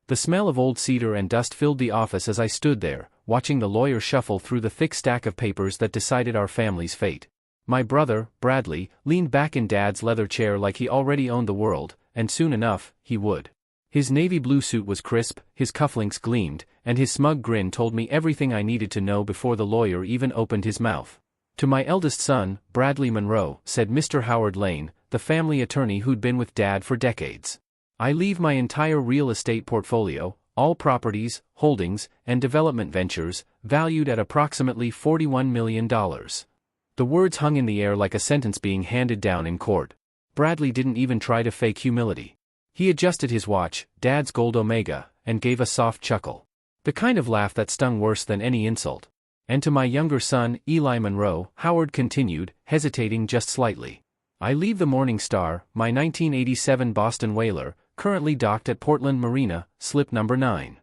The smell of old cedar and dust filled the office as I stood there, watching the lawyer shuffle through the thick stack of papers that decided our family's fate. My brother, Bradley, leaned back in Dad's leather chair like he already owned the world, and soon enough, he would. His navy blue suit was crisp, his cufflinks gleamed, and his smug grin told me everything I needed to know before the lawyer even opened his mouth. "To my eldest son, Bradley Monroe," said Mr. Howard Lane, the family attorney who'd been with Dad for decades. "I leave my entire real estate portfolio, all properties, holdings, and development ventures, valued at approximately $41 million. The words hung in the air like a sentence being handed down in court. Bradley didn't even try to fake humility. He adjusted his watch, Dad's gold Omega, and gave a soft chuckle. The kind of laugh that stung worse than any insult. "And to my younger son, Eli Monroe," Howard continued, hesitating just slightly. "I leave the Morning Star, my 1987 Boston whaler, currently docked at Portland Marina, slip number 9.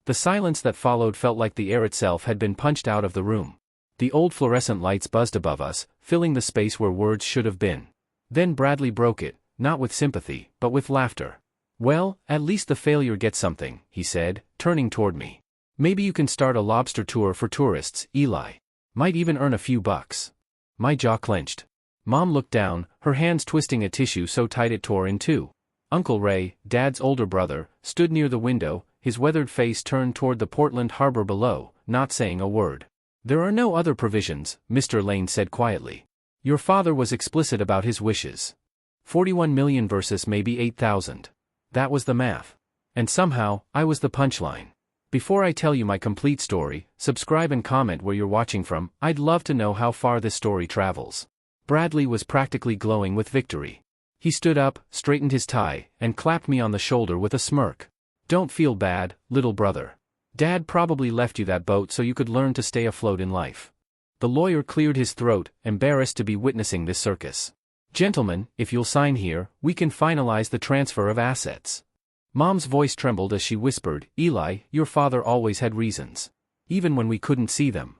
The silence that followed felt like the air itself had been punched out of the room. The old fluorescent lights buzzed above us, filling the space where words should have been. Then Bradley broke it, not with sympathy, but with laughter. "Well, at least the failure gets something," he said, turning toward me. "Maybe you can start a lobster tour for tourists, Eli. Might even earn a few bucks." My jaw clenched. Mom looked down, her hands twisting a tissue so tight it tore in two. Uncle Ray, Dad's older brother, stood near the window, his weathered face turned toward the Portland harbor below, not saying a word. "There are no other provisions," Mr. Lane said quietly. "Your father was explicit about his wishes. 41 million versus maybe 8,000. That was the math. And somehow, I was the punchline. Before I tell you my complete story, subscribe and comment where you're watching from. I'd love to know how far this story travels." Bradley was practically glowing with victory. He stood up, straightened his tie, and clapped me on the shoulder with a smirk. "Don't feel bad, little brother. Dad probably left you that boat so you could learn to stay afloat in life." The lawyer cleared his throat, embarrassed to be witnessing this circus. "Gentlemen, if you'll sign here, we can finalize the transfer of assets." Mom's voice trembled as she whispered, "Eli, your father always had reasons. Even when we couldn't see them.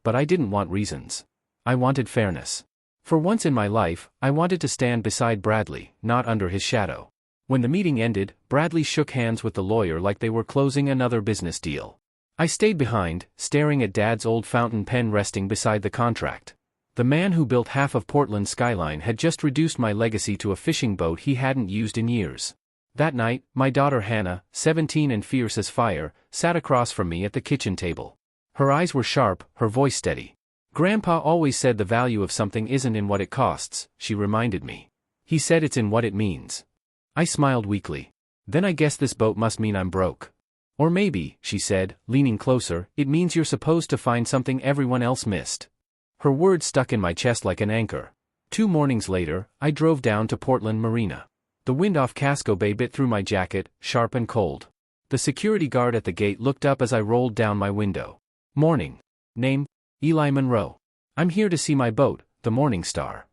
But I didn't want reasons. I wanted fairness. For once in my life, I wanted to stand beside Bradley, not under his shadow." When the meeting ended, Bradley shook hands with the lawyer like they were closing another business deal. I stayed behind, staring at Dad's old fountain pen resting beside the contract. The man who built half of Portland's skyline had just reduced my legacy to a fishing boat he hadn't used in years. That night, my daughter Hannah, 17 and fierce as fire, sat across from me at the kitchen table. Her eyes were sharp, her voice steady. "Grandpa always said the value of something isn't in what it costs," she reminded me. "He said it's in what it means." I smiled weakly. "Then I guess this boat must mean I'm broke." "Or maybe," she said, leaning closer, "it means you're supposed to find something everyone else missed." Her words stuck in my chest like an anchor. 2 mornings later, I drove down to Portland Marina. The wind off Casco Bay bit through my jacket, sharp and cold. The security guard at the gate looked up as I rolled down my window. "Morning. Name? Eli Monroe. I'm here to see my boat, the Morning Star."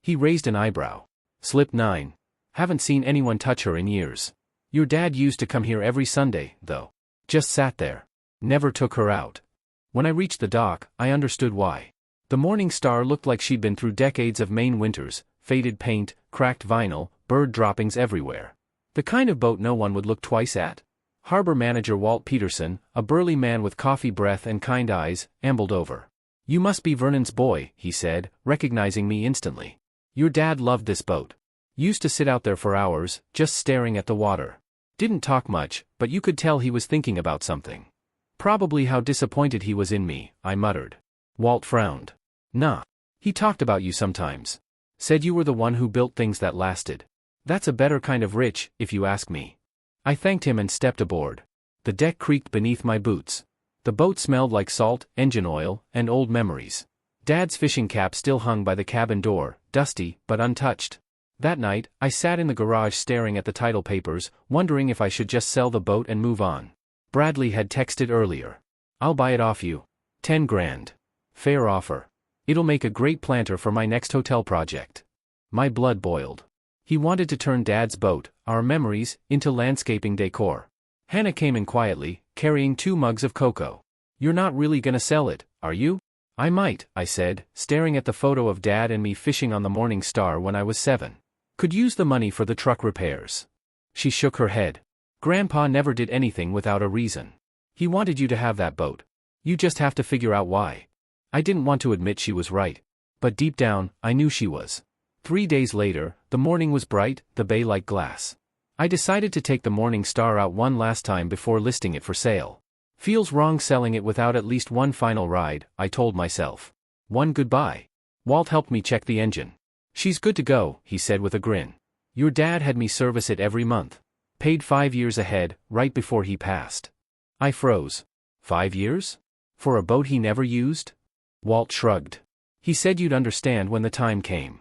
He raised an eyebrow. "Slip 9. Haven't seen anyone touch her in years. Your dad used to come here every Sunday, though. Just sat there. Never took her out." When I reached the dock, I understood why. The Morning Star looked like she'd been through decades of Maine winters, faded paint, cracked vinyl, bird droppings everywhere. The kind of boat no one would look twice at. Harbor manager Walt Peterson, a burly man with coffee breath and kind eyes, ambled over. "You must be Vernon's boy," he said, recognizing me instantly. "Your dad loved this boat. Used to sit out there for hours, just staring at the water. Didn't talk much, but you could tell he was thinking about something." "Probably how disappointed he was in me," I muttered. Walt frowned. "Nah. He talked about you sometimes. Said you were the one who built things that lasted. That's a better kind of rich, if you ask me." I thanked him and stepped aboard. The deck creaked beneath my boots. The boat smelled like salt, engine oil, and old memories. Dad's fishing cap still hung by the cabin door, dusty, but untouched. That night, I sat in the garage staring at the title papers, wondering if I should just sell the boat and move on. Bradley had texted earlier. "I'll buy it off you. 10 grand. Fair offer. It'll make a great planter for my next hotel project." My blood boiled. He wanted to turn Dad's boat, our memories, into landscaping decor. Hannah came in quietly, carrying 2 mugs of cocoa. "You're not really gonna sell it, are you?" "I might," I said, staring at the photo of Dad and me fishing on the Morning Star when I was 7. "Could use the money for the truck repairs." She shook her head. Grandpa never did anything without a reason. He wanted you to have that boat. You just have to figure out why. I didn't want to admit she was right. But deep down, I knew she was. 3 days later, the morning was bright, the bay like glass. I decided to take the Morning Star out one last time before listing it for sale. Feels wrong selling it without at least one final ride, I told myself. One goodbye. Walt helped me check the engine. She's good to go, he said with a grin. Your dad had me service it every month. Paid 5 years ahead, right before he passed. I froze. 5 years? For a boat he never used? Walt shrugged. He said you'd understand when the time came.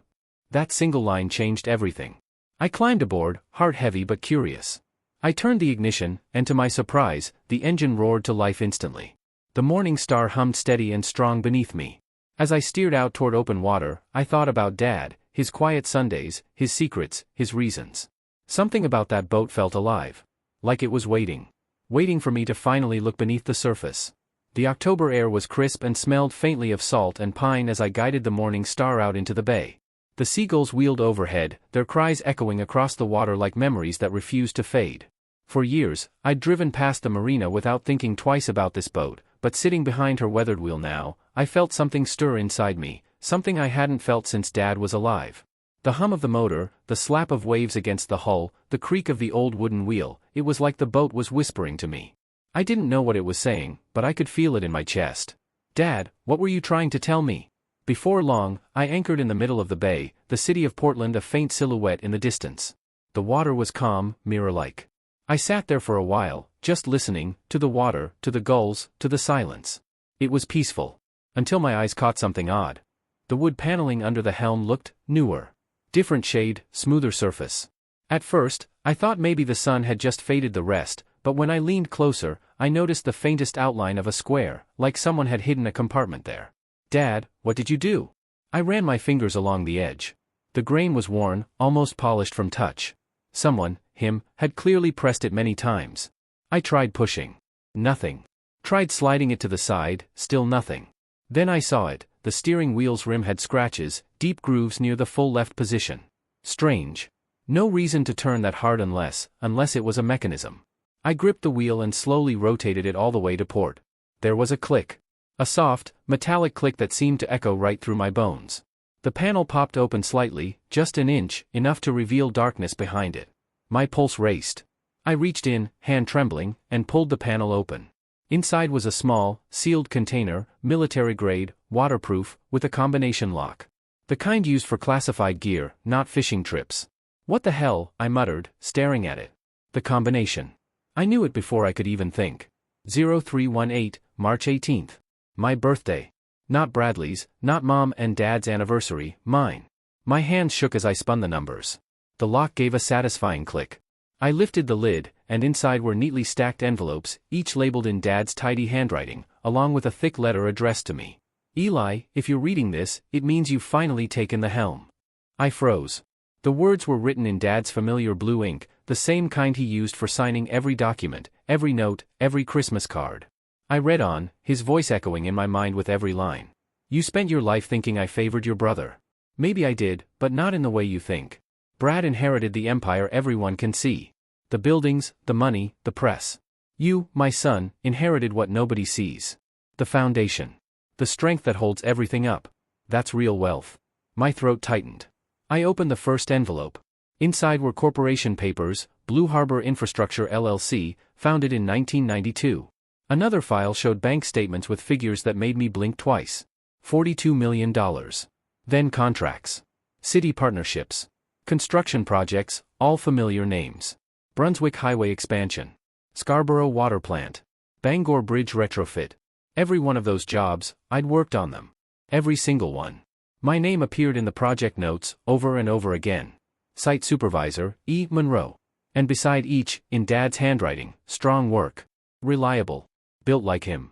That single line changed everything. I climbed aboard, heart heavy but curious. I turned the ignition, and to my surprise, the engine roared to life instantly. The Morning Star hummed steady and strong beneath me. As I steered out toward open water, I thought about Dad, his quiet Sundays, his secrets, his reasons. Something about that boat felt alive. Like it was waiting. Waiting for me to finally look beneath the surface. The October air was crisp and smelled faintly of salt and pine as I guided the Morning Star out into the bay. The seagulls wheeled overhead, their cries echoing across the water like memories that refused to fade. For years, I'd driven past the marina without thinking twice about this boat, but sitting behind her weathered wheel now, I felt something stir inside me, something I hadn't felt since Dad was alive. The hum of the motor, the slap of waves against the hull, the creak of the old wooden wheel, it was like the boat was whispering to me. I didn't know what it was saying, but I could feel it in my chest. Dad, what were you trying to tell me? Before long, I anchored in the middle of the bay, the city of Portland a faint silhouette in the distance. The water was calm, mirror-like. I sat there for a while, just listening, to the water, to the gulls, to the silence. It was peaceful. Until my eyes caught something odd. The wood paneling under the helm looked newer. Different shade, smoother surface. At first, I thought maybe the sun had just faded the rest, but when I leaned closer, I noticed the faintest outline of a square, like someone had hidden a compartment there. Dad, what did you do? I ran my fingers along the edge. The grain was worn, almost polished from touch. Someone, him, had clearly pressed it many times. I tried pushing. Nothing. Tried sliding it to the side, still nothing. Then I saw it, the steering wheel's rim had scratches, deep grooves near the full left position. Strange. No reason to turn that hard unless it was a mechanism. I gripped the wheel and slowly rotated it all the way to port. There was a click. A soft, metallic click that seemed to echo right through my bones. The panel popped open slightly, just an inch, enough to reveal darkness behind it. My pulse raced. I reached in, hand trembling, and pulled the panel open. Inside was a small, sealed container, military-grade, waterproof, with a combination lock. The kind used for classified gear, not fishing trips. What the hell, I muttered, staring at it. The combination. I knew it before I could even think. 0318, March 18th. My birthday. Not Bradley's, not Mom and Dad's anniversary, mine. My hands shook as I spun the numbers. The lock gave a satisfying click. I lifted the lid, and inside were neatly stacked envelopes, each labeled in Dad's tidy handwriting, along with a thick letter addressed to me. Eli, if you're reading this, it means you've finally taken the helm. I froze. The words were written in Dad's familiar blue ink, the same kind he used for signing every document, every note, every Christmas card. I read on, his voice echoing in my mind with every line. You spent your life thinking I favored your brother. Maybe I did, but not in the way you think. Brad inherited the empire everyone can see. The buildings, the money, the press. You, my son, inherited what nobody sees. The foundation. The strength that holds everything up. That's real wealth. My throat tightened. I opened the first envelope. Inside were corporation papers, Blue Harbor Infrastructure LLC, founded in 1992. Another file showed bank statements with figures that made me blink twice. $42 million. Then contracts. City partnerships. Construction projects, all familiar names. Brunswick Highway expansion. Scarborough Water Plant. Bangor Bridge retrofit. Every one of those jobs, I'd worked on them. Every single one. My name appeared in the project notes, over and over again. Site Supervisor, E. Monroe. And beside each, in Dad's handwriting, strong work. Reliable. Built like him.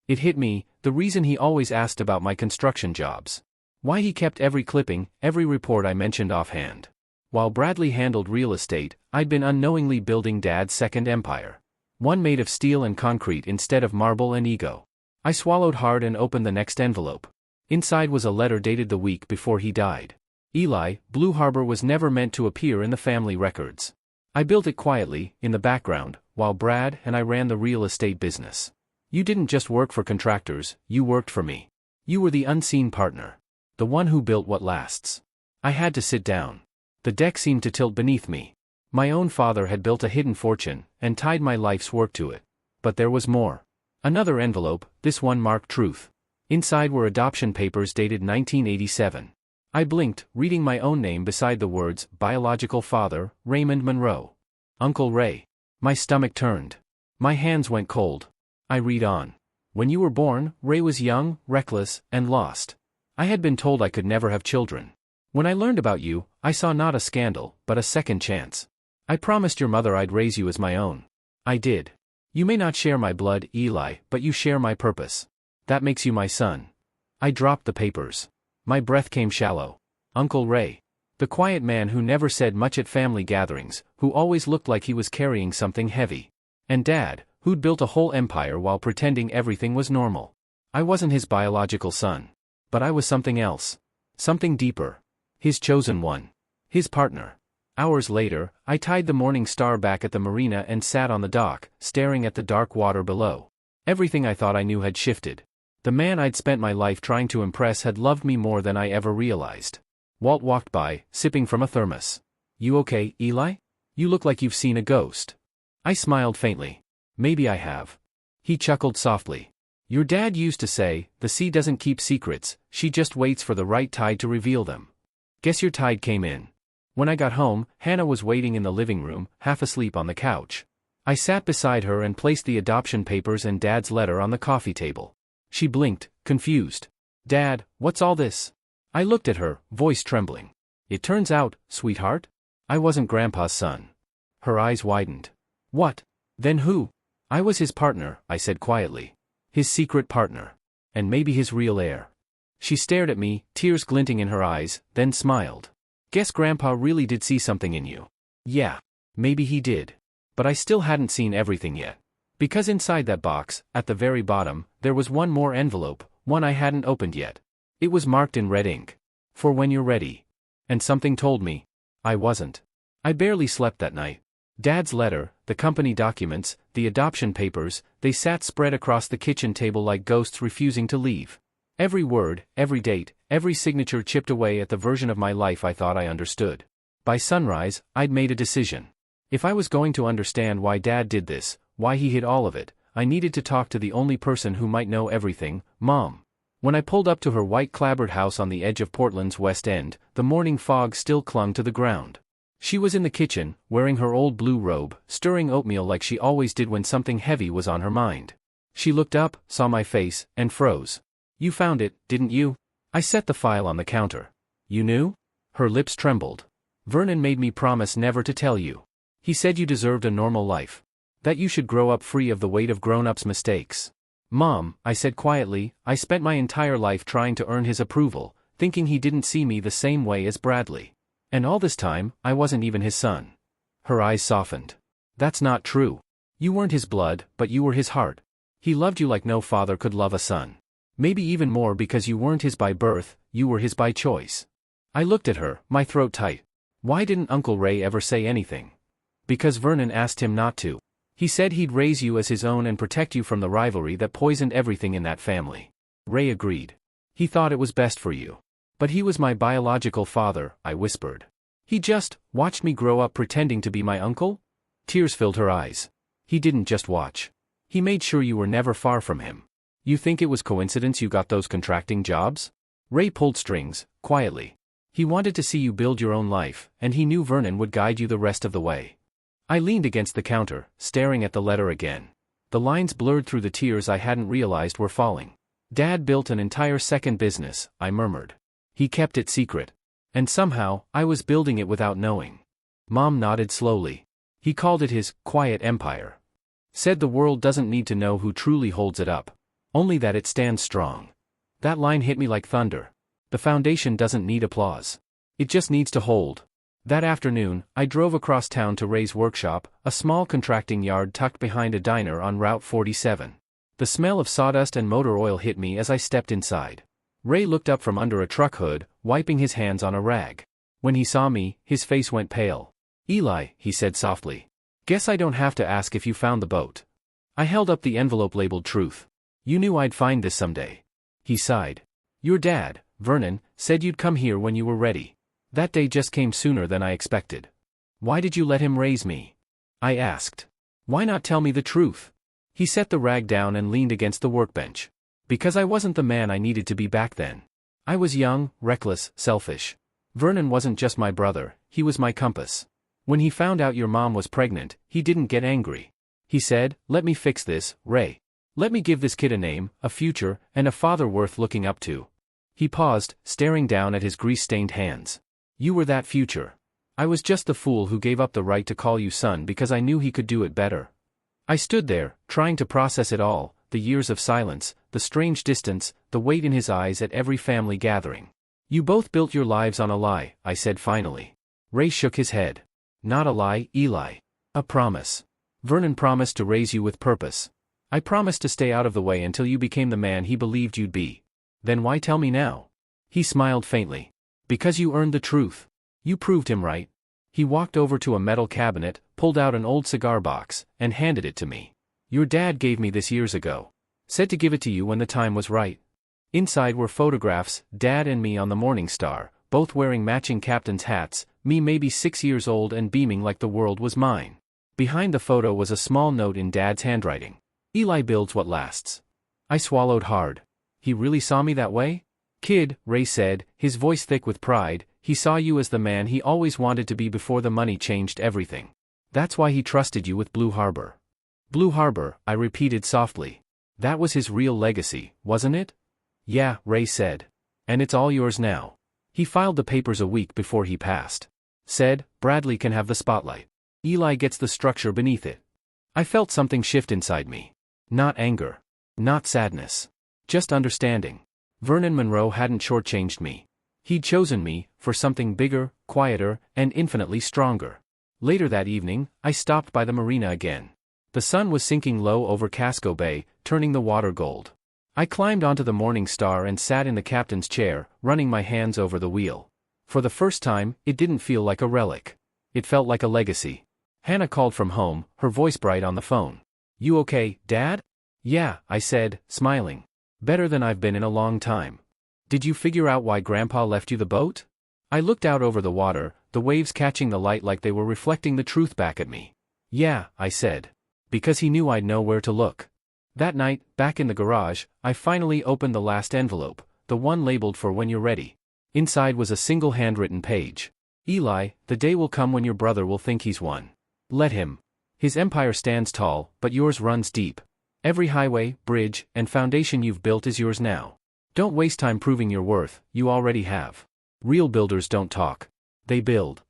It hit me, the reason he always asked about my construction jobs. Why he kept every clipping, every report I mentioned offhand. While Bradley handled real estate, I'd been unknowingly building Dad's second empire. One made of steel and concrete instead of marble and ego. I swallowed hard and opened the next envelope. Inside was a letter dated the week before he died. Eli, Blue Harbor was never meant to appear in the family records. I built it quietly, in the background, while Brad and I ran the real estate business. You didn't just work for contractors, you worked for me. You were the unseen partner. The one who built what lasts. I had to sit down. The deck seemed to tilt beneath me. My own father had built a hidden fortune, and tied my life's work to it. But there was more. Another envelope, this one marked truth. Inside were adoption papers dated 1987. I blinked, reading my own name beside the words, biological father, Raymond Monroe. Uncle Ray. My stomach turned. My hands went cold. I read on. When you were born, Ray was young, reckless, and lost. I had been told I could never have children. When I learned about you, I saw not a scandal, but a second chance. I promised your mother I'd raise you as my own. I did. You may not share my blood, Eli, but you share my purpose. That makes you my son. I dropped the papers. My breath came shallow. Uncle Ray. The quiet man who never said much at family gatherings, who always looked like he was carrying something heavy. And Dad, who'd built a whole empire while pretending everything was normal. I wasn't his biological son. But I was something else. Something deeper. His chosen one. His partner. Hours later, I tied the Morning Star back at the marina and sat on the dock, staring at the dark water below. Everything I thought I knew had shifted. The man I'd spent my life trying to impress had loved me more than I ever realized. Walt walked by, sipping from a thermos. You okay, Eli? You look like you've seen a ghost. I smiled faintly. Maybe I have. He chuckled softly. Your dad used to say, the sea doesn't keep secrets, she just waits for the right tide to reveal them. Guess your tide came in. When I got home, Hannah was waiting in the living room, half asleep on the couch. I sat beside her and placed the adoption papers and Dad's letter on the coffee table. She blinked, confused. Dad, what's all this? I looked at her, voice trembling. It turns out, sweetheart, I wasn't Grandpa's son. Her eyes widened. What? Then who? I was his partner, I said quietly. His secret partner. And maybe his real heir. She stared at me, tears glinting in her eyes, then smiled. Guess Grandpa really did see something in you. Yeah. Maybe he did. But I still hadn't seen everything yet. Because inside that box, at the very bottom, there was one more envelope, one I hadn't opened yet. It was marked in red ink. For when you're ready. And something told me. I wasn't. I barely slept that night. Dad's letter, the company documents, the adoption papers, they sat spread across the kitchen table like ghosts refusing to leave. Every word, every date, every signature chipped away at the version of my life I thought I understood. By sunrise, I'd made a decision. If I was going to understand why Dad did this, why he hid all of it, I needed to talk to the only person who might know everything, Mom. When I pulled up to her white clapboard house on the edge of Portland's West End, the morning fog still clung to the ground. She was in the kitchen, wearing her old blue robe, stirring oatmeal like she always did when something heavy was on her mind. She looked up, saw my face, and froze. You found it, didn't you? I set the file on the counter. You knew? Her lips trembled. Vernon made me promise never to tell you. He said you deserved a normal life. That you should grow up free of the weight of grown-ups' mistakes. Mom, I said quietly, I spent my entire life trying to earn his approval, thinking he didn't see me the same way as Bradley. And all this time, I wasn't even his son. Her eyes softened. That's not true. You weren't his blood, but you were his heart. He loved you like no father could love a son. Maybe even more because you weren't his by birth, you were his by choice. I looked at her, my throat tight. Why didn't Uncle Ray ever say anything? Because Vernon asked him not to. He said he'd raise you as his own and protect you from the rivalry that poisoned everything in that family. Ray agreed. He thought it was best for you. But he was my biological father, I whispered. He just watched me grow up pretending to be my uncle? Tears filled her eyes. He didn't just watch. He made sure you were never far from him. You think it was coincidence you got those contracting jobs? Ray pulled strings, quietly. He wanted to see you build your own life, and he knew Vernon would guide you the rest of the way. I leaned against the counter, staring at the letter again. The lines blurred through the tears I hadn't realized were falling. Dad built an entire second business, I murmured. He kept it secret. And somehow, I was building it without knowing. Mom nodded slowly. He called it his quiet empire. Said the world doesn't need to know who truly holds it up. Only that it stands strong. That line hit me like thunder. The foundation doesn't need applause. It just needs to hold. That afternoon, I drove across town to Ray's workshop, a small contracting yard tucked behind a diner on Route 47. The smell of sawdust and motor oil hit me as I stepped inside. Ray looked up from under a truck hood, wiping his hands on a rag. When he saw me, his face went pale. Eli, he said softly. Guess I don't have to ask if you found the boat. I held up the envelope labeled Truth. You knew I'd find this someday. He sighed. Your dad, Vernon, said you'd come here when you were ready. That day just came sooner than I expected. Why did you let him raise me? I asked. Why not tell me the truth? He set the rag down and leaned against the workbench. Because I wasn't the man I needed to be back then. I was young, reckless, selfish. Vernon wasn't just my brother, he was my compass. When he found out your mom was pregnant, he didn't get angry. He said, let me fix this, Ray. Let me give this kid a name, a future, and a father worth looking up to. He paused, staring down at his grease-stained hands. You were that future. I was just the fool who gave up the right to call you son because I knew he could do it better. I stood there, trying to process it all, the years of silence, the strange distance, the weight in his eyes at every family gathering. You both built your lives on a lie, I said finally. Ray shook his head. Not a lie, Eli. A promise. Vernon promised to raise you with purpose. I promised to stay out of the way until you became the man he believed you'd be. Then why tell me now? He smiled faintly. Because you earned the truth. You proved him right. He walked over to a metal cabinet, pulled out an old cigar box, and handed it to me. Your dad gave me this years ago. Said to give it to you when the time was right. Inside were photographs, Dad and me on the Morning Star, both wearing matching captain's hats, me maybe 6 years old and beaming like the world was mine. Behind the photo was a small note in Dad's handwriting. Eli builds what lasts. I swallowed hard. He really saw me that way? Kid, Ray said, his voice thick with pride, he saw you as the man he always wanted to be before the money changed everything. That's why he trusted you with Blue Harbor. Blue Harbor, I repeated softly. That was his real legacy, wasn't it? Yeah, Ray said. And it's all yours now. He filed the papers a week before he passed. Said, Bradley can have the spotlight. Eli gets the structure beneath it. I felt something shift inside me. Not anger. Not sadness. Just understanding. Vernon Monroe hadn't shortchanged me. He'd chosen me, for something bigger, quieter, and infinitely stronger. Later that evening, I stopped by the marina again. The sun was sinking low over Casco Bay, turning the water gold. I climbed onto the Morning Star and sat in the captain's chair, running my hands over the wheel. For the first time, it didn't feel like a relic. It felt like a legacy. Hannah called from home, her voice bright on the phone. You okay, Dad? Yeah, I said, smiling. Better than I've been in a long time. Did you figure out why Grandpa left you the boat? I looked out over the water, the waves catching the light like they were reflecting the truth back at me. Yeah, I said. Because he knew I'd know where to look. That night, back in the garage, I finally opened the last envelope, the one labeled for when you're ready. Inside was a single handwritten page. Eli, the day will come when your brother will think he's won. Let him. His empire stands tall, but yours runs deep. Every highway, bridge, and foundation you've built is yours now. Don't waste time proving your worth, you already have. Real builders don't talk. They build.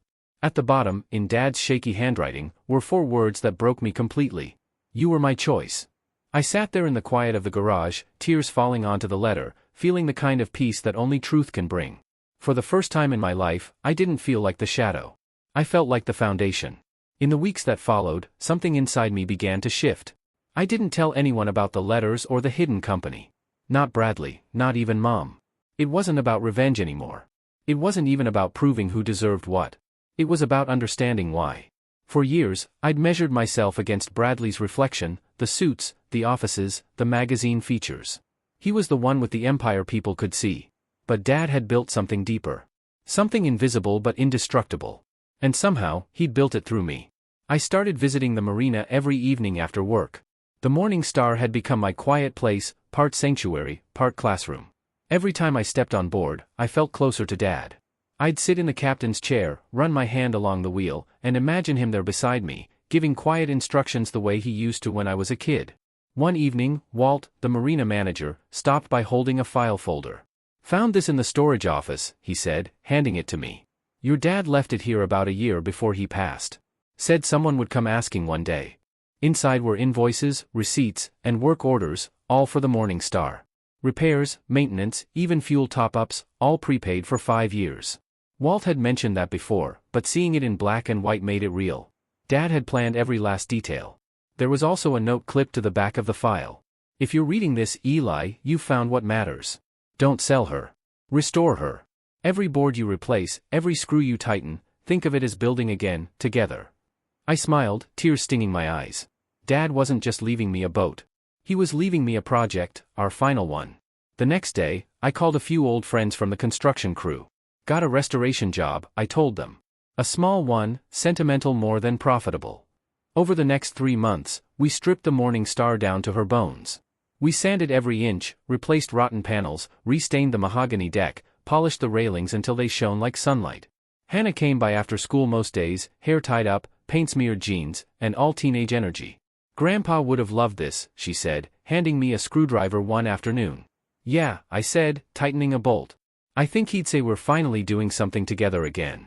At the bottom, in Dad's shaky handwriting, were 4 words that broke me completely. You were my choice. I sat there in the quiet of the garage, tears falling onto the letter, feeling the kind of peace that only truth can bring. For the first time in my life, I didn't feel like the shadow. I felt like the foundation. In the weeks that followed, something inside me began to shift. I didn't tell anyone about the letters or the hidden company. Not Bradley, not even Mom. It wasn't about revenge anymore. It wasn't even about proving who deserved what. It was about understanding why. For years, I'd measured myself against Bradley's reflection, the suits, the offices, the magazine features. He was the one with the empire people could see. But Dad had built something deeper. Something invisible but indestructible. And somehow, he'd built it through me. I started visiting the marina every evening after work. The Morning Star had become my quiet place, part sanctuary, part classroom. Every time I stepped on board, I felt closer to Dad. I'd sit in the captain's chair, run my hand along the wheel, and imagine him there beside me, giving quiet instructions the way he used to when I was a kid. One evening, Walt, the marina manager, stopped by holding a file folder. Found this in the storage office, he said, handing it to me. Your dad left it here about a year before he passed. Said someone would come asking one day. Inside were invoices, receipts, and work orders, all for the Morning Star. Repairs, maintenance, even fuel top-ups, all prepaid for 5 years. Walt had mentioned that before, but seeing it in black and white made it real. Dad had planned every last detail. There was also a note clipped to the back of the file. If you're reading this, Eli, you've found what matters. Don't sell her. Restore her. Every board you replace, every screw you tighten, think of it as building again, together. I smiled, tears stinging my eyes. Dad wasn't just leaving me a boat. He was leaving me a project, our final one. The next day, I called a few old friends from the construction crew. Got a restoration job, I told them. A small one, sentimental more than profitable. Over the next 3 months, we stripped the Morning Star down to her bones. We sanded every inch, replaced rotten panels, restained the mahogany deck, polished the railings until they shone like sunlight. Hannah came by after school most days, hair tied up, paint-smeared jeans, and all teenage energy. Grandpa would have loved this, she said, handing me a screwdriver one afternoon. Yeah, I said, tightening a bolt. I think he'd say we're finally doing something together again.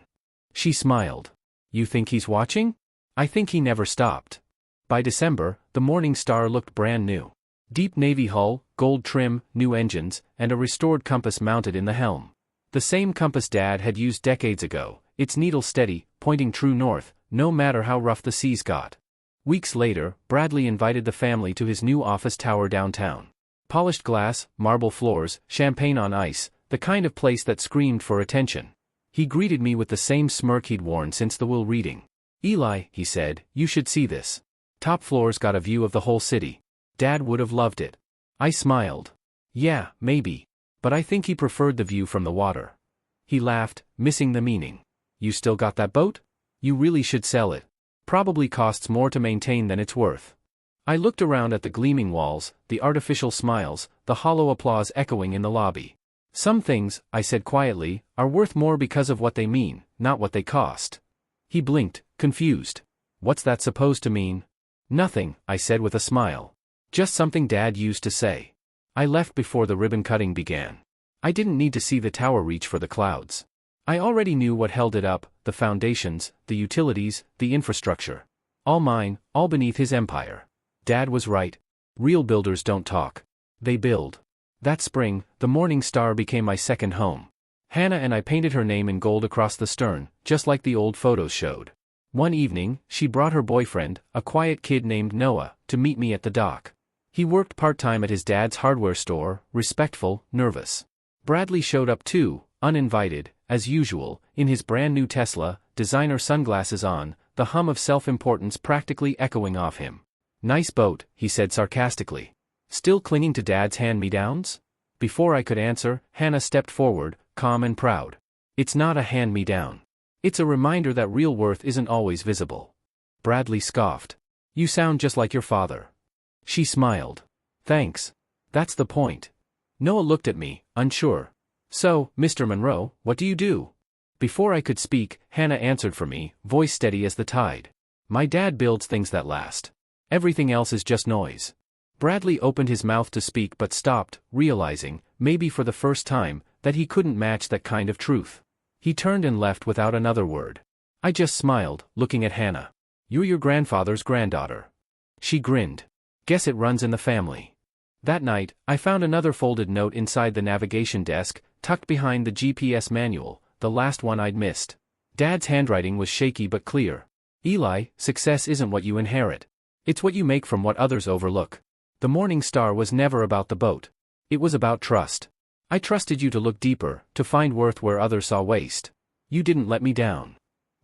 She smiled. You think he's watching? I think he never stopped. By December, the Morning Star looked brand new. Deep navy hull, gold trim, new engines, and a restored compass mounted in the helm. The same compass Dad had used decades ago, its needle steady, pointing true north, no matter how rough the seas got. Weeks later, Bradley invited the family to his new office tower downtown. Polished glass, marble floors, champagne on ice, the kind of place that screamed for attention. He greeted me with the same smirk he'd worn since the will reading. Eli, he said, you should see this. Top floor's got a view of the whole city. Dad would have loved it. I smiled. Yeah, maybe. But I think he preferred the view from the water. He laughed, missing the meaning. You still got that boat? You really should sell it. Probably costs more to maintain than it's worth. I looked around at the gleaming walls, the artificial smiles, the hollow applause echoing in the lobby. Some things, I said quietly, are worth more because of what they mean, not what they cost. He blinked, confused. What's that supposed to mean? Nothing, I said with a smile. Just something Dad used to say. I left before the ribbon cutting began. I didn't need to see the tower reach for the clouds. I already knew what held it up, the foundations, the utilities, the infrastructure. All mine, all beneath his empire. Dad was right. Real builders don't talk. They build. That spring, the Morning Star became my second home. Hannah and I painted her name in gold across the stern, just like the old photos showed. One evening, she brought her boyfriend, a quiet kid named Noah, to meet me at the dock. He worked part-time at his dad's hardware store, respectful, nervous. Bradley showed up too, uninvited, as usual, in his brand new Tesla, designer sunglasses on, the hum of self-importance practically echoing off him. Nice boat, he said sarcastically. Still clinging to Dad's hand-me-downs? Before I could answer, Hannah stepped forward, calm and proud. It's not a hand-me-down. It's a reminder that real worth isn't always visible. Bradley scoffed. You sound just like your father. She smiled. Thanks. That's the point. Noah looked at me, unsure. So, Mr. Monroe, what do you do? Before I could speak, Hannah answered for me, voice steady as the tide. My dad builds things that last. Everything else is just noise. Bradley opened his mouth to speak but stopped, realizing, maybe for the first time, that he couldn't match that kind of truth. He turned and left without another word. I just smiled, looking at Hannah. You're your grandfather's granddaughter. She grinned. Guess it runs in the family. That night, I found another folded note inside the navigation desk, tucked behind the GPS manual, the last one I'd missed. Dad's handwriting was shaky but clear. Eli, success isn't what you inherit. It's what you make from what others overlook. The Morning Star was never about the boat. It was about trust. I trusted you to look deeper, to find worth where others saw waste. You didn't let me down.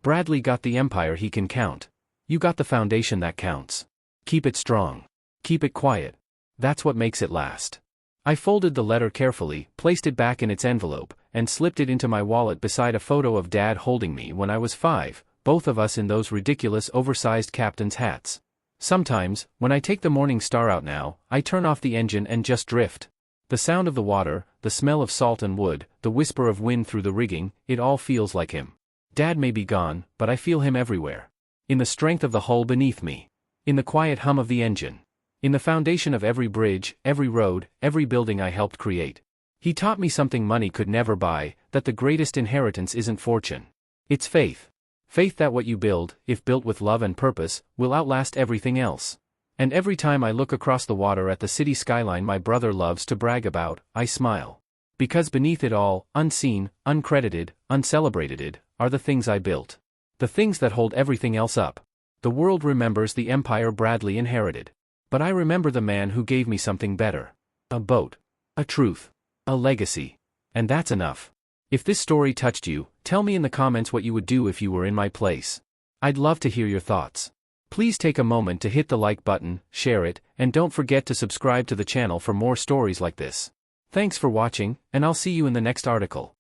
Bradley got the empire he can count. You got the foundation that counts. Keep it strong. Keep it quiet. That's what makes it last. I folded the letter carefully, placed it back in its envelope, and slipped it into my wallet beside a photo of Dad holding me when I was 5, both of us in those ridiculous oversized captain's hats. Sometimes, when I take the Morning Star out now, I turn off the engine and just drift. The sound of the water, the smell of salt and wood, the whisper of wind through the rigging, it all feels like him. Dad may be gone, but I feel him everywhere. In the strength of the hull beneath me. In the quiet hum of the engine. In the foundation of every bridge, every road, every building I helped create. He taught me something money could never buy, that the greatest inheritance isn't fortune. It's faith. Faith that what you build, if built with love and purpose, will outlast everything else. And every time I look across the water at the city skyline my brother loves to brag about, I smile. Because beneath it all, unseen, uncredited, uncelebrated, are the things I built. The things that hold everything else up. The world remembers the empire Bradley inherited. But I remember the man who gave me something better. A boat. A truth. A legacy. And that's enough. If this story touched you, tell me in the comments what you would do if you were in my place. I'd love to hear your thoughts. Please take a moment to hit the like button, share it, and don't forget to subscribe to the channel for more stories like this. Thanks for watching, and I'll see you in the next article.